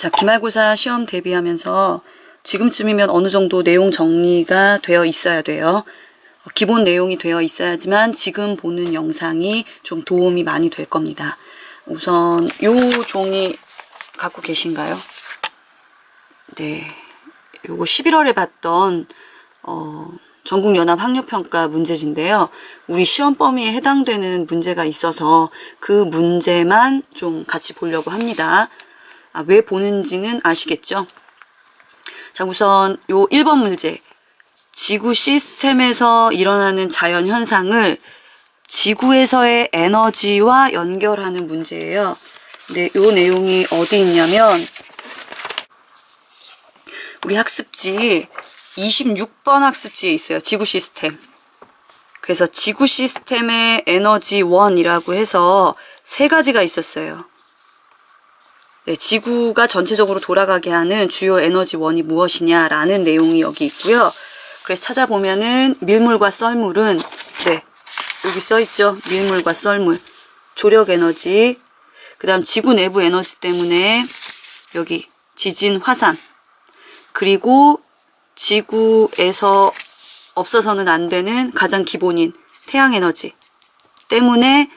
자, 기말고사 시험 대비하면서 지금쯤이면 어느 정도 내용 정리가 되어 있어야 돼요. 기본 내용이 되어 있어야지만 지금 보는 영상이 좀 도움이 많이 될 겁니다. 우선 요 종이 갖고 계신가요? 네, 요거 11월에 봤던 전국연합학력평가 문제지인데요. 우리 시험 범위에 해당되는 문제가 있어서 그 문제만 좀 같이 보려고 합니다. 왜 보는지는 아시겠죠? 자, 우선 요 1번 문제. 지구 시스템에서 일어나는 자연 현상을 지구에서의 에너지와 연결하는 문제예요. 근데 요 내용이 어디 있냐면 우리 학습지 26번 학습지에 있어요. 지구 시스템. 그래서 지구 시스템의 에너지 원이라고 해서 세 가지가 있었어요. 네, 지구가 전체적으로 돌아가게 하는 주요 에너지 원이 무엇이냐라는 내용이 여기 있고요. 그래서 찾아보면은 밀물과 썰물은 네, 여기 써있죠. 밀물과 썰물, 조력 에너지, 그 다음 지구 내부 에너지 때문에 여기 지진, 화산, 그리고 지구에서 없어서는 안 되는 가장 기본인 태양 에너지 때문에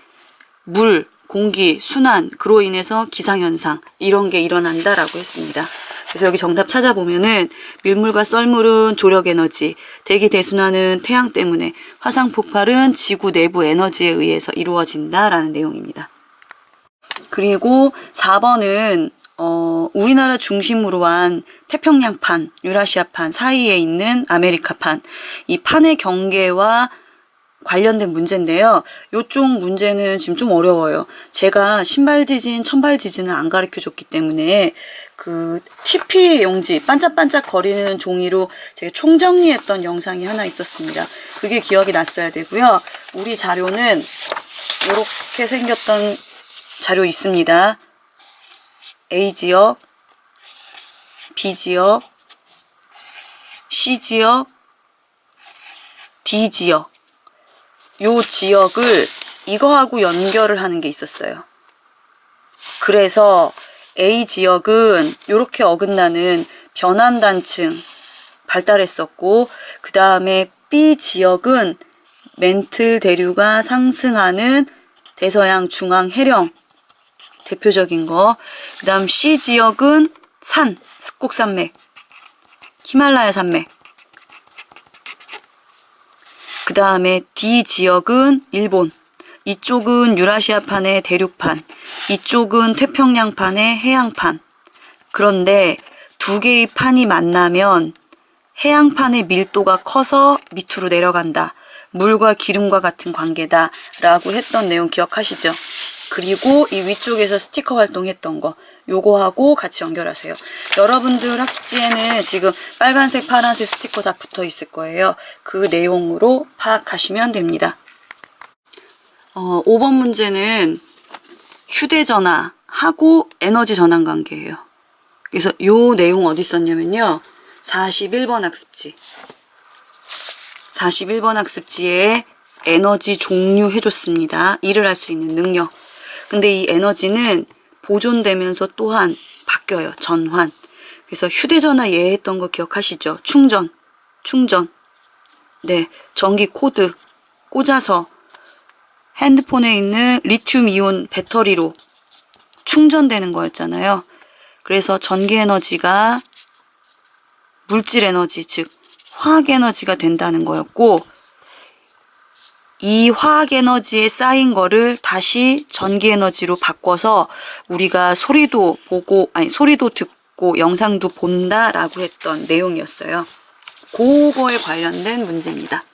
물, 공기, 순환, 그로 인해서 기상현상 이런 게 일어난다라고 했습니다. 그래서 여기 정답 찾아보면은 밀물과 썰물은 조력 에너지, 대기 대순환은 태양 때문에, 화산 폭발은 지구 내부 에너지에 의해서 이루어진다라는 내용입니다. 그리고 4번은 우리나라 중심으로 한 태평양판, 유라시아판 사이에 있는 아메리카판, 이 판의 경계와 관련된 문제인데요. 요쪽 문제는 지금 좀 어려워요. 제가 신발 지진, 천발 지진을 안 가르쳐 줬기 때문에 그 TP 용지, 반짝반짝 거리는 종이로 제가 총정리했던 영상이 하나 있었습니다. 그게 기억이 났어야 되고요. 우리 자료는 이렇게 생겼던 자료 있습니다. A지역, B지역, C지역, D지역. 요 지역을 이거하고 연결을 하는 게 있었어요. 그래서 A 지역은 이렇게 어긋나는 변환단층 발달했었고, 그 다음에 B 지역은 멘틀 대류가 상승하는 대서양 중앙 해령 대표적인 거, 그 다음 C 지역은 산, 습곡산맥, 히말라야 산맥, 그 다음에 D 지역은 일본, 이쪽은 유라시아판의 대륙판, 이쪽은 태평양판의 해양판. 그런데 두 개의 판이 만나면 해양판의 밀도가 커서 밑으로 내려간다. 물과 기름과 같은 관계다 라고 했던 내용 기억하시죠? 그리고 이 위쪽에서 스티커 활동했던 거, 요거하고 같이 연결하세요. 여러분들 학습지에는 지금 빨간색, 파란색 스티커 다 붙어 있을 거예요. 그 내용으로 파악하시면 됩니다. 5번 문제는 휴대전화하고 에너지 전환 관계예요. 그래서 요 내용 어디 있었냐면요. 41번 학습지. 41번 학습지에 에너지 종류 해줬습니다. 일을 할 수 있는 능력. 근데 이 에너지는 보존되면서 또한 바뀌어요. 전환. 그래서 휴대전화 예했던 거 기억하시죠? 충전. 네, 전기 코드 꽂아서 핸드폰에 있는 리튬 이온 배터리로 충전되는 거였잖아요. 그래서 전기 에너지가 물질 에너지, 즉 화학 에너지가 된다는 거였고, 이 화학 에너지에 쌓인 거를 다시 전기 에너지로 바꿔서 우리가 소리도 보고, 소리도 듣고 영상도 본다라고 했던 내용이었어요. 그거에 관련된 문제입니다.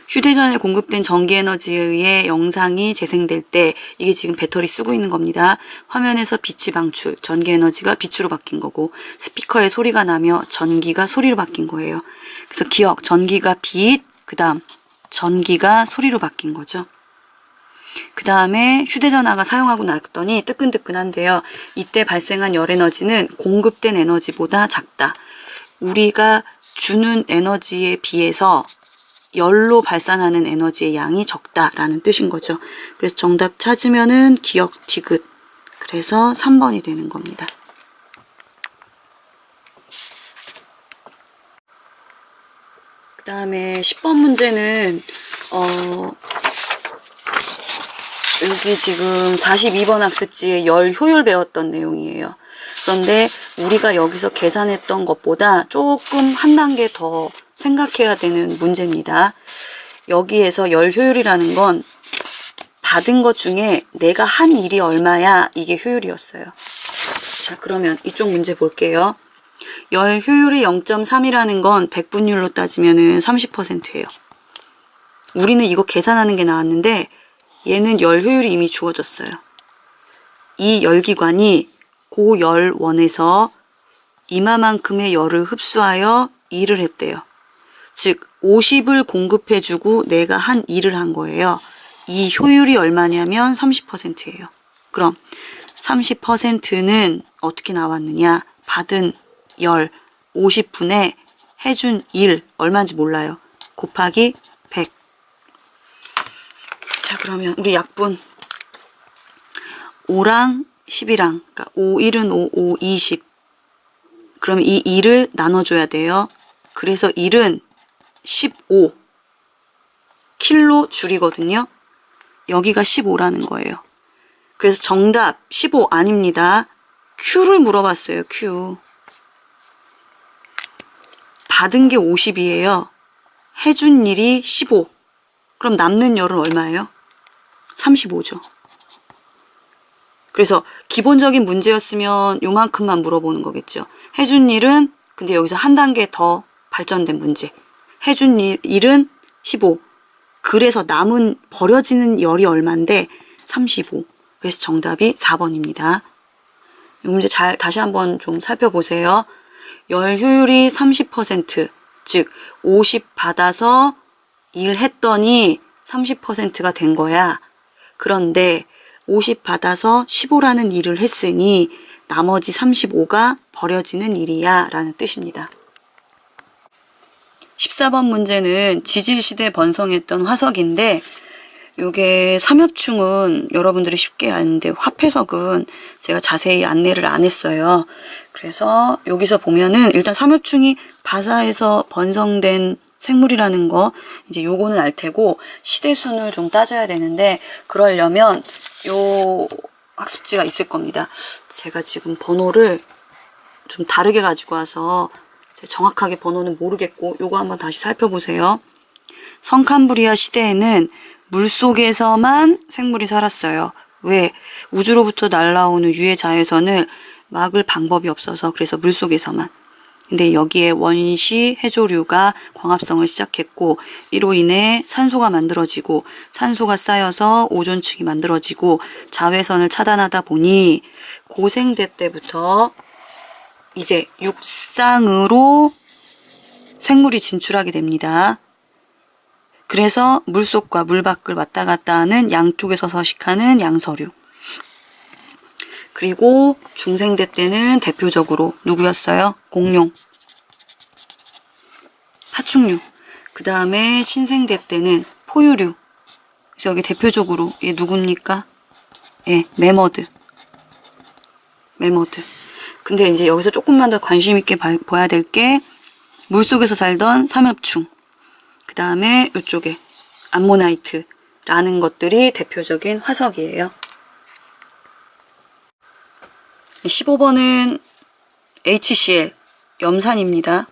휴대전화에 공급된 전기 에너지에 의해 영상이 재생될 때, 이게 지금 배터리 쓰고 있는 겁니다. 화면에서 빛이 방출, 전기 에너지가 빛으로 바뀐 거고, 스피커에 소리가 나며 전기가 소리로 바뀐 거예요. 그래서 기억, 전기가 빛, 그 다음 전기가 소리로 바뀐 거죠. 그 다음에 휴대전화가 사용하고 났더니 뜨끈뜨끈한데요. 이때 발생한 열 에너지는 공급된 에너지보다 작다. 우리가 주는 에너지에 비해서 열로 발산하는 에너지의 양이 적다라는 뜻인 거죠. 그래서 정답 찾으면은 기억 디귿. 그래서 3번이 되는 겁니다. 다음에 10번 문제는 여기 지금 42번 학습지에 열 효율 배웠던 내용이에요. 그런데 우리가 여기서 계산했던 것보다 조금 한 단계 더 생각해야 되는 문제입니다. 여기에서 열 효율이라는 건 받은 것 중에 내가 한 일이 얼마야, 이게 효율이었어요. 자, 그러면 이쪽 문제 볼게요. 열 효율이 0.3이라는 건 백분율로 따지면 30%예요. 우리는 이거 계산하는 게 나왔는데 얘는 열 효율이 이미 주어졌어요. 이 열기관이 고열원에서 이마만큼의 열을 흡수하여 일을 했대요. 즉 50을 공급해주고 내가 한 일을 한 거예요. 이 효율이 얼마냐면 30%예요. 그럼 30%는 어떻게 나왔느냐? 받은 열 50분에 해준 일 얼마인지 몰라요. 곱하기 100. 자, 그러면 우리 약분 5랑 10이랑, 그러니까 5, 1은 5, 5, 20. 그럼 이 1을 나눠줘야 돼요. 그래서 1은 15 킬로 줄이거든요. 여기가 15라는 거예요. 그래서 정답 15 아닙니다. Q를 물어봤어요. Q. 받은 게 50이에요. 해준 일이 15. 그럼 남는 열은 얼마예요? 35죠. 그래서 기본적인 문제였으면 요만큼만 물어보는 거겠죠. 해준 일은, 근데 여기서 한 단계 더 발전된 문제. 해준 일은 15. 그래서 남은 버려지는 열이 얼마인데 35. 그래서 정답이 4번입니다. 이 문제 다시 한번 좀 살펴보세요. 열 효율이 30%, 즉 50 받아서 일했더니 30%가 된 거야. 그런데 50 받아서 15라는 일을 했으니 나머지 35가 버려지는 일이야 라는 뜻입니다. 14번 문제는 지질시대에 번성했던 화석인데 요게 삼엽충은 여러분들이 쉽게 아는데 화폐석은 제가 자세히 안내를 안 했어요. 그래서 여기서 보면은 일단 삼엽충이 바사에서 번성된 생물이라는 거 이제 요거는 알 테고 시대순을 좀 따져야 되는데 그러려면 요 학습지가 있을 겁니다. 제가 지금 번호를 좀 다르게 가지고 와서 정확하게 번호는 모르겠고 요거 한번 다시 살펴보세요. 성캄브리아 시대에는 물속에서만 생물이 살았어요. 왜? 우주로부터 날아오는 유해 자외선을 막을 방법이 없어서 그래서 물속에서만. 근데 여기에 원시 해조류가 광합성을 시작했고 이로 인해 산소가 만들어지고 산소가 쌓여서 오존층이 만들어지고 자외선을 차단하다 보니 고생대 때부터 이제 육상으로 생물이 진출하게 됩니다. 그래서 물속과 물 밖을 왔다 갔다 하는 양쪽에서 서식하는 양서류. 그리고 중생대 때는 대표적으로 누구였어요? 공룡, 파충류. 그 다음에 신생대 때는 포유류. 그래서 여기 대표적으로 얘 누굽니까? 예, 매머드. 근데 이제 여기서 조금만 더 관심 있게 봐야 될 게 물속에서 살던 삼엽충. 그 다음에 이쪽에 암모나이트라는 것들이 대표적인 화석이에요. 15번은 HCl, 염산입니다.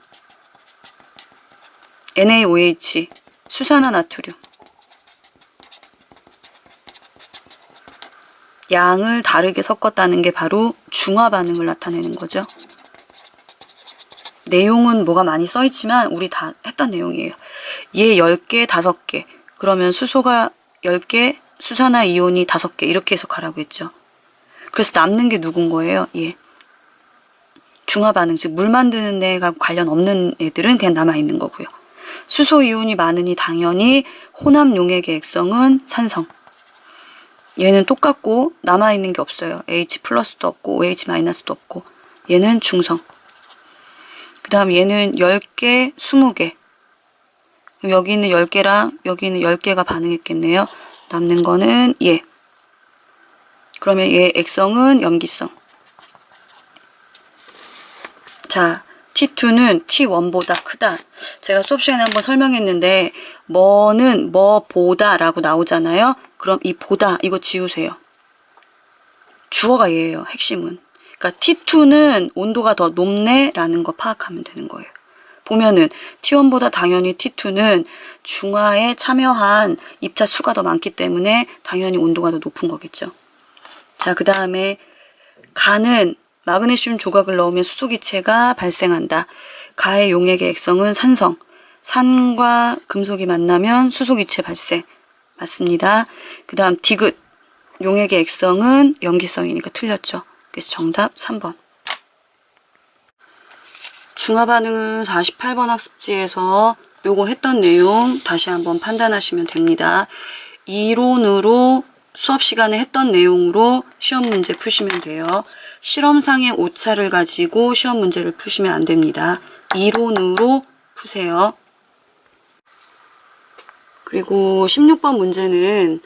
NaOH, 수산화나트륨. 양을 다르게 섞었다는 게 바로 중화 반응을 나타내는 거죠. 내용은 뭐가 많이 써있지만 우리 다 했던 내용이에요. 얘 10개, 5개. 그러면 수소가 10개, 수산화 이온이 5개 이렇게 해석하라고 했죠. 그래서 남는 게 누군 거예요? 예. 중화 반응, 즉 물 만드는 데가 관련 없는 애들은 그냥 남아있는 거고요. 수소 이온이 많으니 당연히 혼합 용액의 액성은 산성. 얘는 똑같고 남아있는 게 없어요. H 플러스도 없고 OH 마이너스도 없고 얘는 중성. 그 다음 얘는 10개, 20개. 그럼 여기 있는 10개랑 여기 있는 10개가 반응했겠네요. 남는 거는 얘. 그러면 얘 액성은 염기성. 자, T2는 T1보다 크다. 제가 수업 시간에 한번 설명했는데 뭐는 뭐보다 라고 나오잖아요. 그럼 이 보다 이거 지우세요. 주어가 얘예요. 핵심은. 그러니까 T2는 온도가 더 높네 라는 거 파악하면 되는 거예요. 보면은 T1보다 당연히 T2는 중화에 참여한 입자 수가 더 많기 때문에 당연히 온도가 더 높은 거겠죠. 자, 그 다음에 가는 마그네슘 조각을 넣으면 수소기체가 발생한다. 가의 용액의 액성은 산성. 산과 금속이 만나면 수소기체 발생. 맞습니다. 그 다음 디귿. 용액의 액성은 염기성이니까 틀렸죠. 그래서 정답 3번. 중화반응은 48번 학습지에서 요거 했던 내용 다시 한번 판단하시면 됩니다. 이론으로 수업 시간에 했던 내용으로 시험 문제 푸시면 돼요. 실험상의 오차를 가지고 시험 문제를 푸시면 안 됩니다. 이론으로 푸세요. 그리고 16번 문제는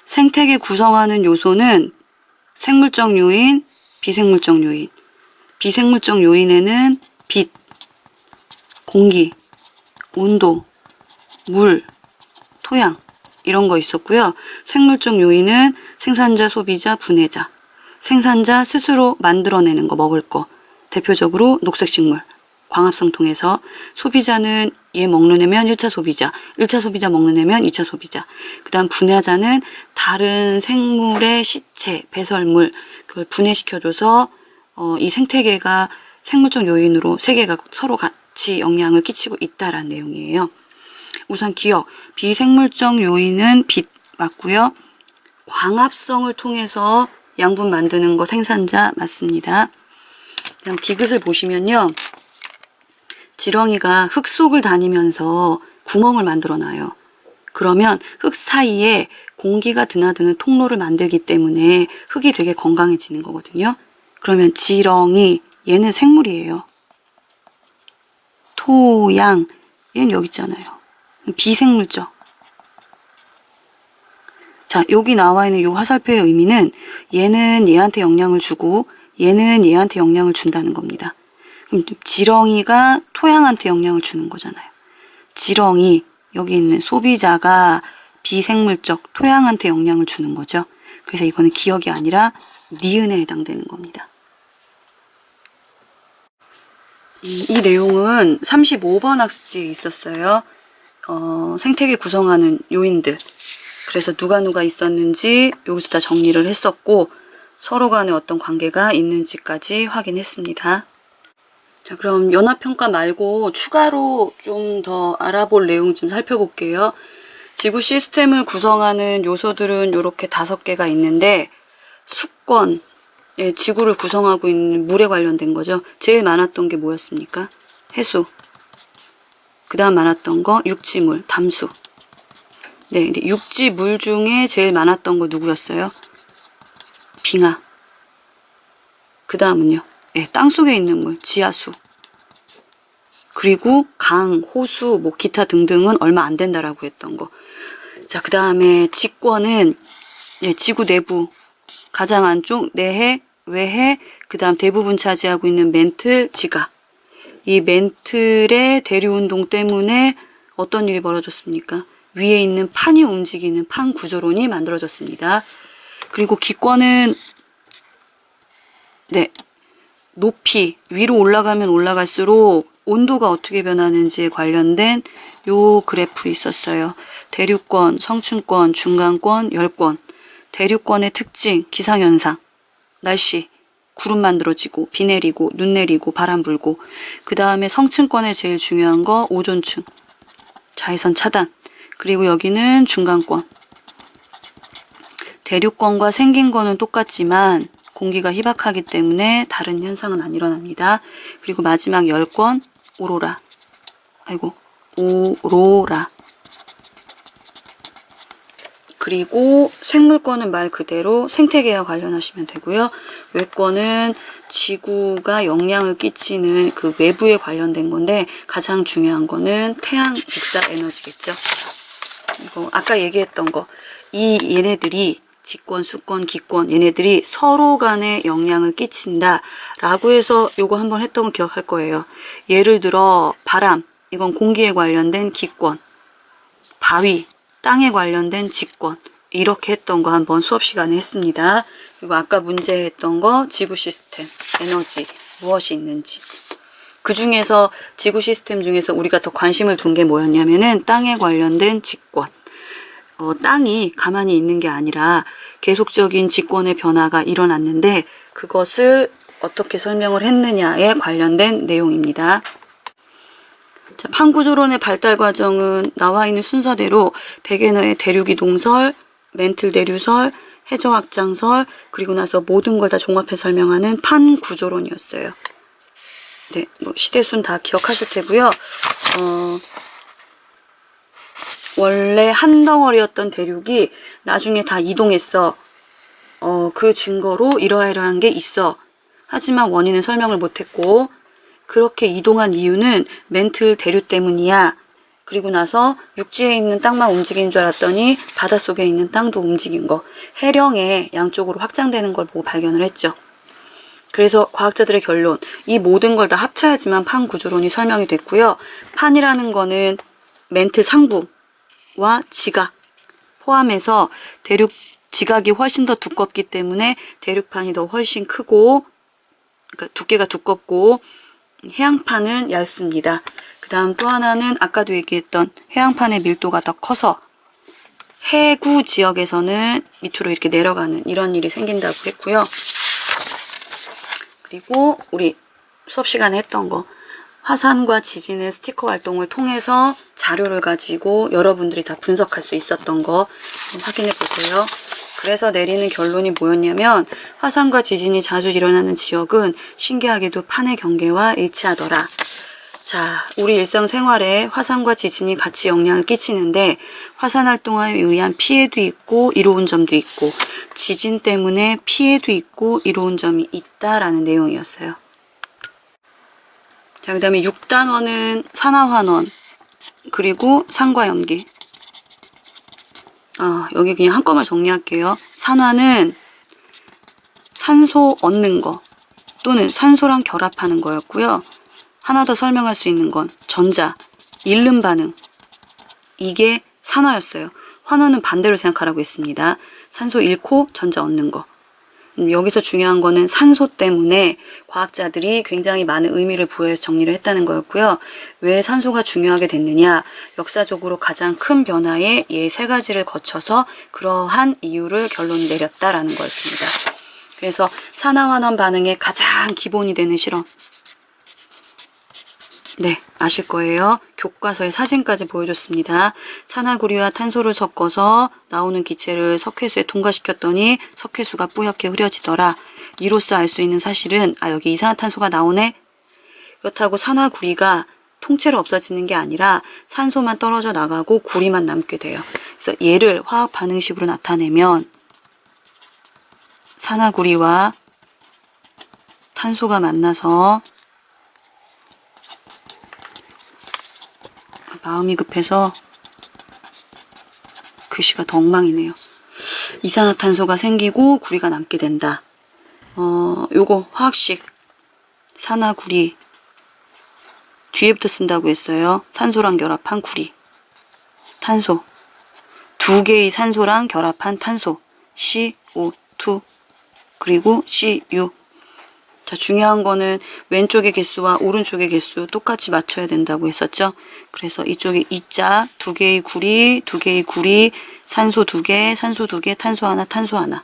생태계 구성하는 요소는 생물적 요인, 비생물적 요인. 비생물적 요인에는 빛, 공기, 온도, 물, 토양 이런 거 있었고요. 생물적 요인은 생산자, 소비자, 분해자. 생산자 스스로 만들어내는 거, 먹을 거. 대표적으로 녹색식물, 광합성 통해서. 소비자는 얘 먹는 애면 1차 소비자, 1차 소비자 먹는 애면 2차 소비자. 그 다음 분해자는 다른 생물의 시체, 배설물 그걸 분해시켜줘서 이 생태계가 생물적 요인으로 세계가 서로 같이 영향을 끼치고 있다라는 내용이에요. 우선 기억, 비생물적 요인은 빛 맞고요. 광합성을 통해서 양분 만드는 거 생산자 맞습니다. 그다음 디귿을 보시면요. 지렁이가 흙 속을 다니면서 구멍을 만들어 놔요. 그러면 흙 사이에 공기가 드나드는 통로를 만들기 때문에 흙이 되게 건강해지는 거거든요. 그러면 지렁이, 얘는 생물이에요. 토양, 얘는 여기 있잖아요. 비생물적. 자, 여기 나와 있는 이 화살표의 의미는 얘는 얘한테 영향을 주고 얘는 얘한테 영향을 준다는 겁니다. 그럼 지렁이가 토양한테 영향을 주는 거잖아요. 지렁이, 여기 있는 소비자가 비생물적 토양한테 영향을 주는 거죠. 그래서 이거는 기억이 아니라 니은에 해당되는 겁니다. 이 내용은 35번 학습지에 있었어요. 생태계 구성하는 요인들. 그래서 누가 있었는지 여기서 다 정리를 했었고 서로 간에 어떤 관계가 있는지까지 확인했습니다. 자, 그럼 연합평가 말고 추가로 좀 더 알아볼 내용 좀 살펴볼게요. 지구 시스템을 구성하는 요소들은 이렇게 5개가 있는데 수권, 예, 지구를 구성하고 있는 물에 관련된 거죠. 제일 많았던 게 뭐였습니까? 해수. 그 다음 많았던 거 육지물, 담수. 네, 근데 육지물 중에 제일 많았던 거 누구였어요? 빙하. 그 다음은요? 네, 땅속에 있는 물, 지하수. 그리고 강, 호수, 뭐 기타 등등은 얼마 안 된다라고 했던 거. 자, 그 다음에 지권은 예, 지구 내부 가장 안쪽 내해, 외해, 그 다음 대부분 차지하고 있는 멘틀, 지각. 이 멘틀의 대류운동 때문에 어떤 일이 벌어졌습니까? 위에 있는 판이 움직이는 판 구조론이 만들어졌습니다. 그리고 기권은 네, 높이 위로 올라가면 올라갈수록 온도가 어떻게 변하는지에 관련된 요 그래프 있었어요. 대륙권, 성층권, 중간권, 열권. 대륙권의 특징, 기상현상, 날씨, 구름 만들어지고 비 내리고 눈 내리고 바람 불고. 그 다음에 성층권의 제일 중요한 거 오존층, 자외선 차단. 그리고 여기는 중간권. 대륙권과 생긴 거는 똑같지만 공기가 희박하기 때문에 다른 현상은 안 일어납니다. 그리고 마지막 열권, 오로라. 아이고, 오로라. 그리고 생물권은 말 그대로 생태계와 관련하시면 되고요. 외권은 지구가 영향을 끼치는 그 외부에 관련된 건데 가장 중요한 거는 태양 복사 에너지겠죠. 이거 아까 얘기했던 거. 이 얘네들이 직권, 수권, 기권 얘네들이 서로 간에 영향을 끼친다 라고 해서 요거 한번 했던 거 기억할 거예요. 예를 들어 바람, 이건 공기에 관련된 기권, 바위, 땅에 관련된 직권, 이렇게 했던 거 한번 수업 시간에 했습니다. 그리고 아까 문제 했던 거 지구 시스템, 에너지, 무엇이 있는지. 그 중에서 지구 시스템 중에서 우리가 더 관심을 둔 게 뭐였냐면은 땅에 관련된 직권. 땅이 가만히 있는 게 아니라 계속적인 직권의 변화가 일어났는데 그것을 어떻게 설명을 했느냐에 관련된 내용입니다. 자, 판구조론의 발달 과정은 나와 있는 순서대로 베게너의 대륙이동설, 멘틀 대류설, 해저 확장설, 그리고 나서 모든 걸 다 종합해 설명하는 판구조론이었어요. 네, 뭐 시대순 다 기억하실 테고요. 원래 한 덩어리였던 대륙이 나중에 다 이동했어. 그 증거로 이러이러한 게 있어. 하지만 원인은 설명을 못했고 그렇게 이동한 이유는 멘틀 대류 때문이야. 그리고 나서 육지에 있는 땅만 움직이는 줄 알았더니 바닷속에 있는 땅도 움직인 거. 해령에 양쪽으로 확장되는 걸 보고 발견을 했죠. 그래서 과학자들의 결론, 이 모든 걸 다 합쳐야지만 판구조론이 설명이 됐고요. 판이라는 거는 멘틀 상부와 지각 포함해서 대륙 지각이 훨씬 더 두껍기 때문에 대륙판이 더 훨씬 크고, 그러니까 두께가 두껍고 해양판은 얇습니다. 그 다음 또 하나는 아까도 얘기했던 해양판의 밀도가 더 커서 해구 지역에서는 밑으로 이렇게 내려가는 이런 일이 생긴다고 했고요. 그리고 우리 수업 시간에 했던 거, 화산과 지진을 스티커 활동을 통해서 자료를 가지고 여러분들이 다 분석할 수 있었던 거 확인해 보세요. 그래서 내리는 결론이 뭐였냐면 화산과 지진이 자주 일어나는 지역은 신기하게도 판의 경계와 일치하더라. 자, 우리 일상생활에 화산과 지진이 같이 영향을 끼치는데 화산 활동에 의한 피해도 있고 이로운 점도 있고 지진 때문에 피해도 있고 이로운 점이 있다라는 내용이었어요. 자, 그 다음에 6단원은 산화환원 그리고 산과 염기. 여기 그냥 한꺼번에 정리할게요. 산화는 산소 얻는 거 또는 산소랑 결합하는 거였고요. 하나 더 설명할 수 있는 건 전자, 잃는 반응. 이게 산화였어요. 환원은 반대로 생각하라고 했습니다. 산소 잃고 전자 얻는 거. 여기서 중요한 거는 산소 때문에 과학자들이 굉장히 많은 의미를 부여해서 정리를 했다는 거였고요. 왜 산소가 중요하게 됐느냐? 역사적으로 가장 큰 변화에 이 세 가지를 거쳐서 그러한 이유를 결론을 내렸다라는 거였습니다. 그래서 산화환원 반응의 가장 기본이 되는 실험. 네, 아실 거예요. 교과서에 사진까지 보여줬습니다. 산화구리와 탄소를 섞어서 나오는 기체를 석회수에 통과시켰더니 석회수가 뿌옇게 흐려지더라. 이로써 알 수 있는 사실은 여기 이산화탄소가 나오네. 그렇다고 산화구리가 통째로 없어지는 게 아니라 산소만 떨어져 나가고 구리만 남게 돼요. 그래서 얘를 화학 반응식으로 나타내면 산화구리와 탄소가 만나서 마음이 급해서 글씨가 더 엉망이네요. 이산화탄소가 생기고 구리가 남게 된다. 요거 화학식 산화구리 뒤에부터 쓴다고 했어요. 산소랑 결합한 구리, 탄소, 두 개의 산소랑 결합한 탄소 CO2 그리고 CU. 자, 중요한 거는 왼쪽의 개수와 오른쪽의 개수 똑같이 맞춰야 된다고 했었죠. 그래서 이쪽에 이자 두 개의 구리, 산소 두 개, 탄소 하나, 탄소 하나.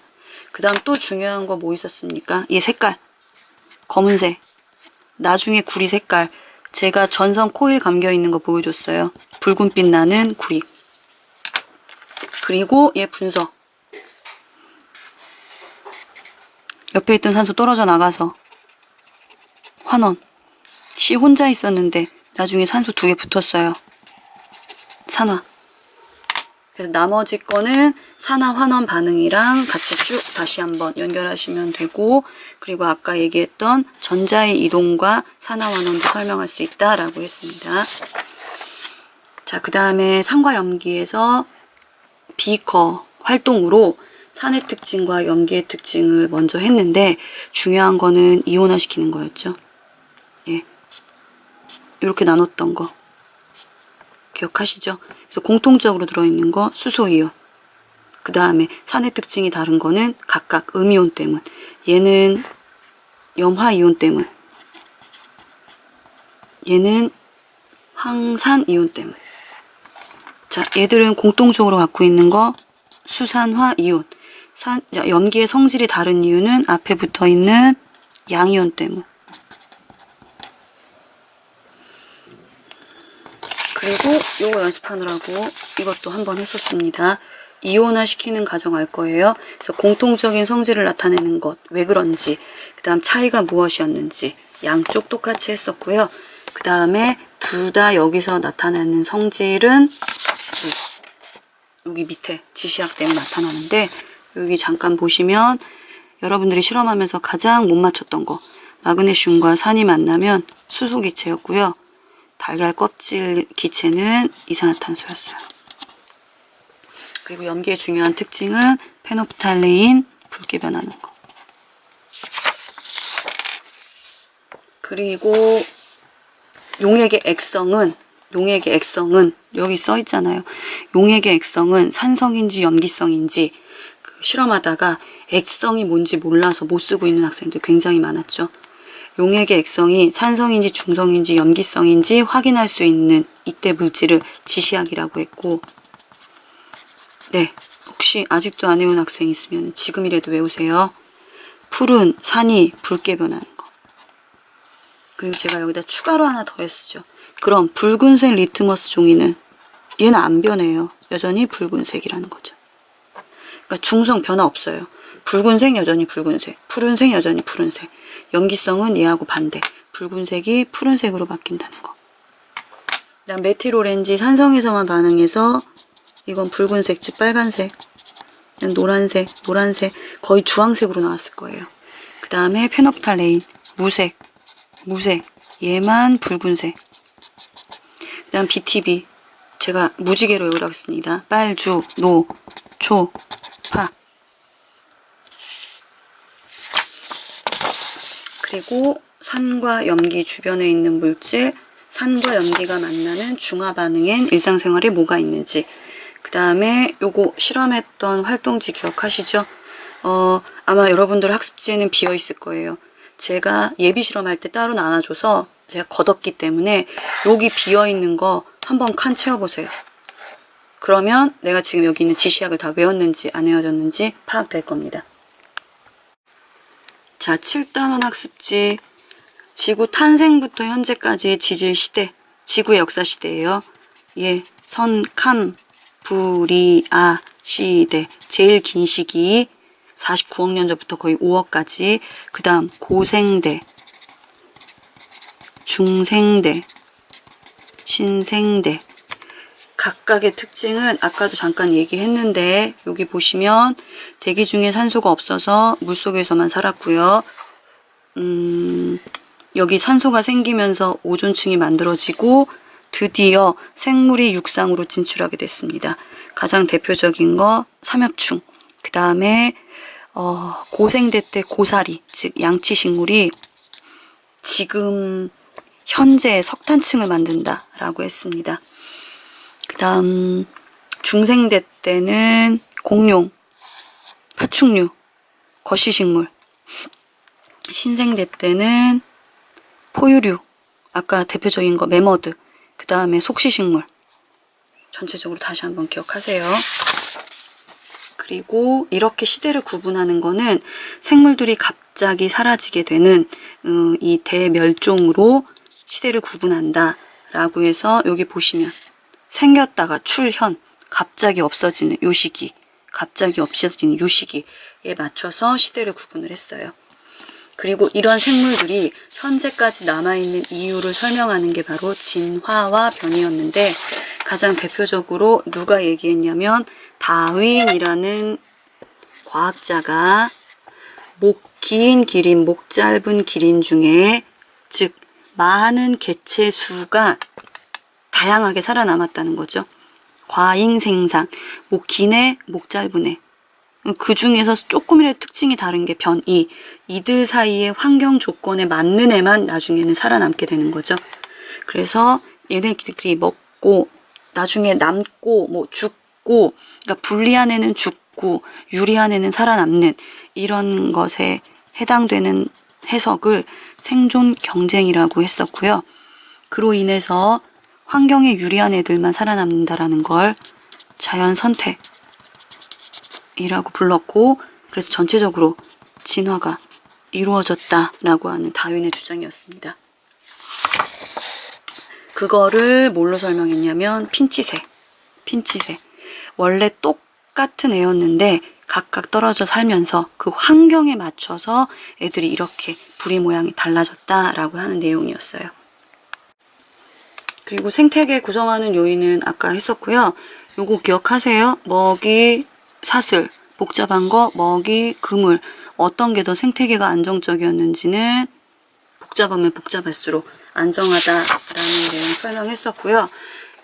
그 다음 또 중요한 거 뭐 있었습니까? 얘 색깔. 검은색. 나중에 구리 색깔. 제가 전선 코일 감겨 있는 거 보여줬어요. 붉은빛 나는 구리. 그리고 얘 분석. 옆에 있던 산소 떨어져 나가서 환원. C 혼자 있었는데 나중에 산소 두 개 붙었어요. 산화. 그래서 나머지 거는 산화 환원 반응이랑 같이 쭉 다시 한번 연결하시면 되고, 그리고 아까 얘기했던 전자의 이동과 산화 환원도 설명할 수 있다라고 했습니다. 자, 그 다음에 산과 염기에서 비커 활동으로 산의 특징과 염기의 특징을 먼저 했는데 중요한 거는 이온화 시키는 거였죠. 예. 이렇게 나눴던 거 기억하시죠? 그래서 공통적으로 들어있는 거 수소이온. 그 다음에 산의 특징이 다른 거는 각각 음이온 때문. 얘는 염화이온 때문. 얘는 황산이온 때문. 자, 얘들은 공통적으로 갖고 있는 거 수산화이온. 염기의 성질이 다른 이유는 앞에 붙어 있는 양이온 때문. 그리고 요거 연습하느라고 이것도 한번 했었습니다. 이온화 시키는 과정 알 거예요. 그래서 공통적인 성질을 나타내는 것, 왜 그런지, 그 다음 차이가 무엇이었는지 양쪽 똑같이 했었고요. 그 다음에 둘 다 여기서 나타나는 성질은 여기 밑에 지시학 때문에 나타나는데, 여기 잠깐 보시면 여러분들이 실험하면서 가장 못 맞췄던 거, 마그네슘과 산이 만나면 수소 기체였고요. 달걀 껍질 기체는 이산화탄소였어요. 그리고 염기의 중요한 특징은 페노프탈레인 붉게 변하는 거. 그리고 용액의 액성은 여기 써 있잖아요. 용액의 액성은 산성인지 염기성인지 실험하다가 액성이 뭔지 몰라서 못 쓰고 있는 학생들 굉장히 많았죠. 용액의 액성이 산성인지 중성인지 염기성인지 확인할 수 있는 이때 물질을 지시학이라고 했고, 네, 혹시 아직도 안 외운 학생 있으면 지금이라도 외우세요. 푸른 산이 붉게 변하는 거. 그리고 제가 여기다 추가로 하나 더 했죠. 그럼 붉은색 리트머스 종이는 얘는 안 변해요. 여전히 붉은색이라는 거죠. 그러니까 중성 변화 없어요. 붉은색 여전히 붉은색, 푸른색 여전히 푸른색. 염기성은 얘하고 반대. 붉은색이 푸른색으로 바뀐다는 거. 그다음 메틸오렌지 산성에서만 반응해서 이건 붉은색, 즉 빨간색, 노란색, 노란색, 거의 주황색으로 나왔을 거예요. 그 다음에 페노프탈레인, 무색, 얘만 붉은색. 그 다음 BTB, 제가 무지개로 외우라고 했습니다. 빨, 주, 노, 초, 파. 그리고 산과 염기 주변에 있는 물질, 산과 염기가 만나는 중화 반응엔 일상생활에 뭐가 있는지. 그 다음에 요거 실험했던 활동지 기억하시죠? 아마 여러분들 학습지에는 비어 있을 거예요. 제가 예비 실험할 때 따로 나눠줘서 제가 걷었기 때문에 여기 비어 있는 거 한번 칸 채워보세요. 그러면 내가 지금 여기 있는 지시학을 다 외웠는지 안 외워졌는지 파악될 겁니다. 자, 7단원 학습지. 지구 탄생부터 현재까지의 지질 시대, 지구의 역사 시대예요. 예, 선캄 브리아 시대, 제일 긴 시기 49억 년 전부터 거의 5억까지. 그 다음 고생대, 중생대, 신생대. 각각의 특징은 아까도 잠깐 얘기했는데, 여기 보시면 대기 중에 산소가 없어서 물속에서만 살았고요. 여기 산소가 생기면서 오존층이 만들어지고 드디어 생물이 육상으로 진출하게 됐습니다. 가장 대표적인 거 삼엽충. 그 다음에 고생대 때 고사리, 즉 양치식물이 지금 현재 석탄층을 만든다라고 했습니다. 그 다음 중생대 때는 공룡, 파충류, 거시식물. 신생대 때는 포유류, 아까 대표적인 거 매머드, 그 다음에 속시식물. 전체적으로 다시 한번 기억하세요. 그리고 이렇게 시대를 구분하는 거는 생물들이 갑자기 사라지게 되는 이 대멸종으로 시대를 구분한다 라고 해서, 여기 보시면 생겼다가 출현, 갑자기 없어지는 요 시기, 갑자기 없어지는 요 시기에 맞춰서 시대를 구분을 했어요. 그리고 이런 생물들이 현재까지 남아있는 이유를 설명하는 게 바로 진화와 변이였는데, 가장 대표적으로 누가 얘기했냐면 다윈이라는 과학자가 목 긴 기린, 목 짧은 기린 중에, 즉 많은 개체 수가 다양하게 살아남았다는 거죠. 과잉 생상, 목 긴 애, 목 짧은 애. 그 중에서 조금이라도 특징이 다른 게 변이. 이들 사이의 환경 조건에 맞는 애만 나중에는 살아남게 되는 거죠. 그래서 얘네들끼리 먹고 나중에 남고 뭐 죽고, 그러니까 불리한 애는 죽고 유리한 애는 살아남는, 이런 것에 해당되는 해석을 생존 경쟁이라고 했었고요. 그로 인해서 환경에 유리한 애들만 살아남는다라는 걸 자연 선택이라고 불렀고, 그래서 전체적으로 진화가 이루어졌다라고 하는 다윈의 주장이었습니다. 그거를 뭘로 설명했냐면 핀치새. 원래 똑같은 애였는데 각각 떨어져 살면서 그 환경에 맞춰서 애들이 이렇게 부리 모양이 달라졌다라고 하는 내용이었어요. 그리고 생태계 구성하는 요인은 아까 했었고요. 요거 기억하세요. 먹이, 사슬, 복잡한 거, 먹이, 그물, 어떤 게 더 생태계가 안정적이었는지는 복잡하면 복잡할수록 안정하다라는 내용 설명했었고요.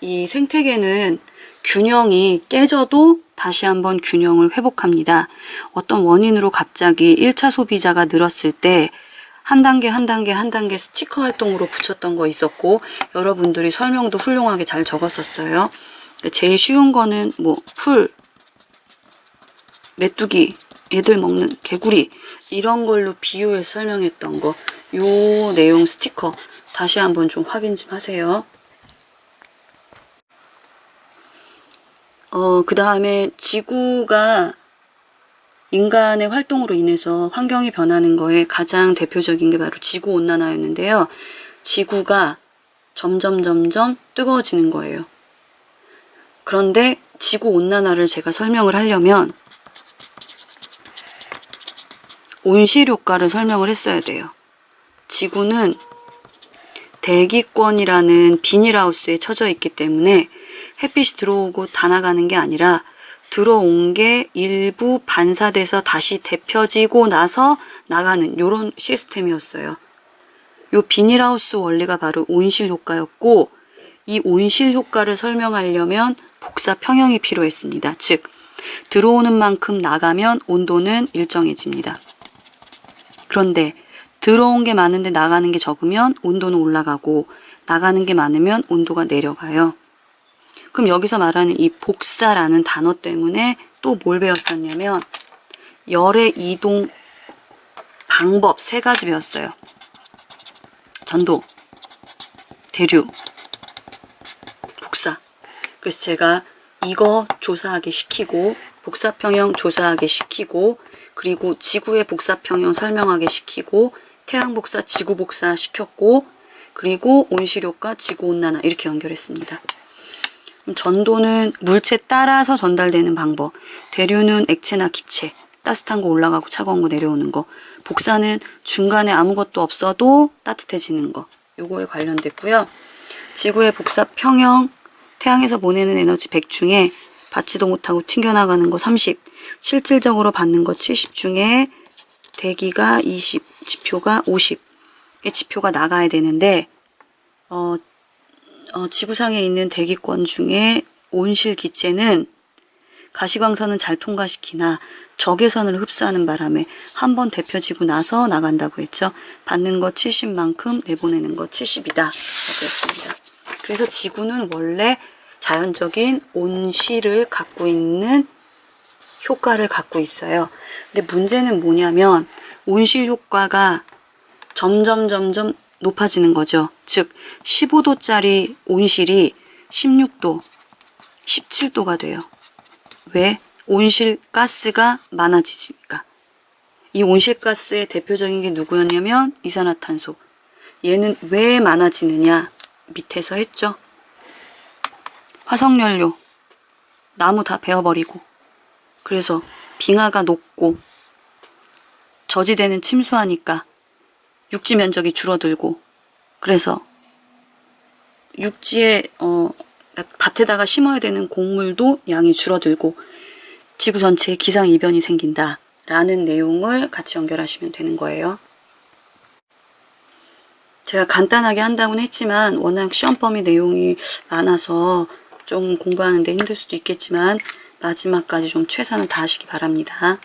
이 생태계는 균형이 깨져도 다시 한번 균형을 회복합니다. 어떤 원인으로 갑자기 1차 소비자가 늘었을 때 한 단계 스티커 활동으로 붙였던 거 있었고, 여러분들이 설명도 훌륭하게 잘 적었었어요. 제일 쉬운 거는 뭐 풀, 메뚜기, 애들 먹는 개구리, 이런 걸로 비유해서 설명했던 거, 요 내용 스티커 다시 한번 좀 확인 좀 하세요. 그 다음에 지구가 인간의 활동으로 인해서 환경이 변하는 거에 가장 대표적인 게 바로 지구온난화였는데요. 지구가 점점 뜨거워지는 거예요. 그런데 지구온난화를 제가 설명을 하려면 온실효과를 설명을 했어야 돼요. 지구는 대기권이라는 비닐하우스에 처져 있기 때문에 햇빛이 들어오고 다 나가는 게 아니라 들어온 게 일부 반사돼서 다시 데펴지고 나서 나가는 요런 시스템이었어요. 요 비닐하우스 원리가 바로 온실효과였고, 이 온실효과를 설명하려면 복사 평형이 필요했습니다. 즉 들어오는 만큼 나가면 온도는 일정해집니다. 그런데 들어온 게 많은데 나가는 게 적으면 온도는 올라가고, 나가는 게 많으면 온도가 내려가요. 그럼 여기서 말하는 이 복사라는 단어 때문에 또 뭘 배웠었냐면 열의 이동 방법 3가지 배웠어요. 전도, 대류, 복사. 그래서 제가 이거 조사하게 시키고, 복사평형 조사하게 시키고, 그리고 지구의 복사평형 설명하게 시키고, 태양복사, 지구복사 시켰고, 그리고 온실효과, 지구온난화 이렇게 연결했습니다. 전도는 물체 따라서 전달되는 방법, 대류는 액체나 기체, 따뜻한 거 올라가고 차가운 거 내려오는 거, 복사는 중간에 아무것도 없어도 따뜻해지는 거, 요거에 관련됐고요. 지구의 복사 평형, 태양에서 보내는 에너지 100 중에 받지도 못하고 튕겨나가는 거 30, 실질적으로 받는 거 70 중에 대기가 20, 지표가 50. 지표가 나가야 되는데 지구상에 있는 대기권 중에 온실 기체는 가시광선은 잘 통과시키나 적외선을 흡수하는 바람에 한번 데펴지고 나서 나간다고 했죠. 받는 거 70만큼 내보내는 거 70이다 라고 했습니다. 그래서 지구는 원래 자연적인 온실을 갖고 있는 효과를 갖고 있어요. 근데 문제는 뭐냐면 온실 효과가 점점 높아지는 거죠. 즉 15도짜리 온실이 16도, 17도가 돼요. 왜? 온실가스가 많아지니까. 이 온실가스의 대표적인 게 누구였냐면 이산화탄소. 얘는 왜 많아지느냐? 밑에서 했죠. 화석연료, 나무 다 베어버리고, 그래서 빙하가 녹고 저지대는 침수하니까 육지 면적이 줄어들고, 그래서 육지에 밭에다가 심어야 되는 곡물도 양이 줄어들고 지구 전체에 기상이변이 생긴다 라는 내용을 같이 연결하시면 되는 거예요. 제가 간단하게 한다고는 했지만 워낙 시험 범위 내용이 많아서 좀 공부하는데 힘들 수도 있겠지만 마지막까지 좀 최선을 다하시기 바랍니다.